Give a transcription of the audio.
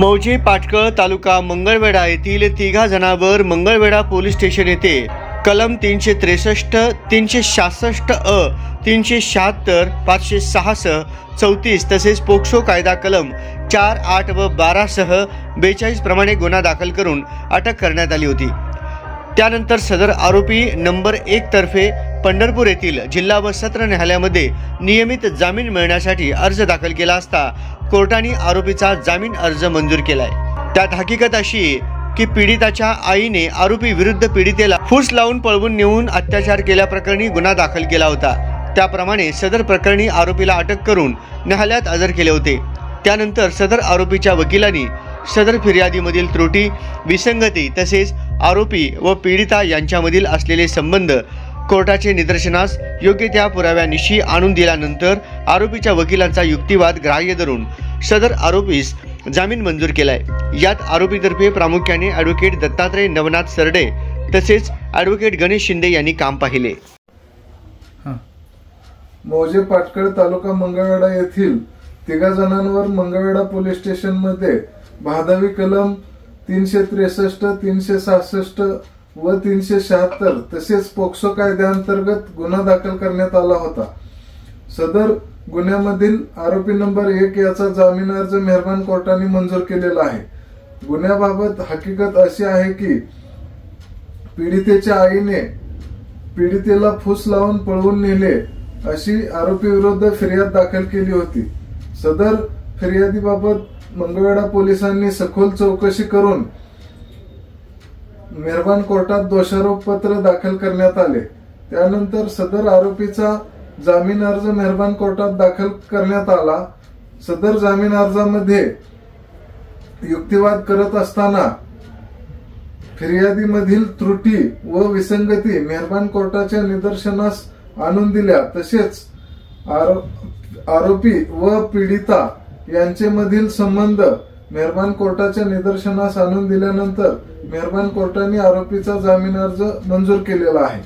मौजे पाटकळ तालुका मंगळवेढा येथील तिघा जणांवर मंगळवेढा पोलीस स्टेशन येथे कलम 363, 366 अ, 376, 506, 34 तसेच पोक्सो कायदा कलम 4, 8 व 12 सह 42 प्रमाणे गुन्हा दाखल करून अटक करण्यात आली होती। त्यानंतर सदर आरोपी नंबर 1 तर्फे पंढरपूर येथील जिल्हा व सत्र न्यायालयामध्ये नियमित जामीन मिळण्यासाठी अर्ज दाखल केला असता कोर्टाने आरोपीचा जामीन अर्ज मंजूर केलाय। त्यात हकीकत अशी की पीडिताच्या आईने आरोपी विरुद्ध पीडितेला फूस लावून पळवून नेऊन अत्याचार केल्याप्रकरणी गुन्हा दाखल केला होता। त्याप्रमाणे सदर प्रकरणी आरोपीला अटक करून न्यायालयात हजर केले होते। त्यानंतर सदर आरोपीच्या वकिलांनी सदर फिर्यादीमधील त्रुटी, विसंगती तसेच आरोपी व पीडिता यांच्यामधील असलेले संबंध कोर्टाचे निदर्शनास योग्य त्या पुराव्यानिशी आणून दिल्यानंतर आरोपीच्या वकिलांचा युक्तिवाद ग्राह्य धरून सदर आरोपीस जामीन मंजूर केलाय। यात आरोपीतर्फे प्रामुख्याने ॲडव्होकेट दत्तात्रय नवनाथ सरडे तसेच ॲडव्होकेट गणेश शिंदे यांनी काम पाहिले। मौजे पाटकळ तालुका मंगळवेढा येथील तिघा जणांवर मंगळवेढा पोलीस स्टेशन मध्ये भादावी कलम 363, 366 व 376 तसेच पोक्सो कायद्याअंतर्गत गुन्हा दाखल करण्यात आला होता। सदर गुन्ह्यामधील आरोपी नंबर 1 याचा जामीन अर्ज मेहरबान कोर्टाने मंजूर केलेला आहे। गुन्ह्याबाबत हकीकत अशी आहे की पीडितेच्या आईने पीडितेला फूस लावून पळवून नेले अशी आरोपी विरुद्ध फिर्याद दाखल केली होती। सदर फिर्यादीबाबत मंगळवेढा पोलिसांनी सखोल चौकशी करून मेहरबान कोर्टात दोषारोप पत्र दाखल करण्यात आले। त्यानंतर सदर आरोपीचा जामीन अर्ज मेहरबान कोर्टात दाखल करण्यात आला। सदर जामीन अर्जामध्ये युक्तिवाद करत असताना फिर्यादीमधील त्रुटी व विसंगती मेहरबान कोर्टाच्या निदर्शनास आणून दिल्या। तसेच आरोपी व पीडिता यांचे मधील संबंध मेहरबान कोर्टाच्या निदर्शनास आणून दिल्यानंतर मेहरबान कोर्टाने आरोपीचा जामीन अर्ज मंजूर केलेला आहे।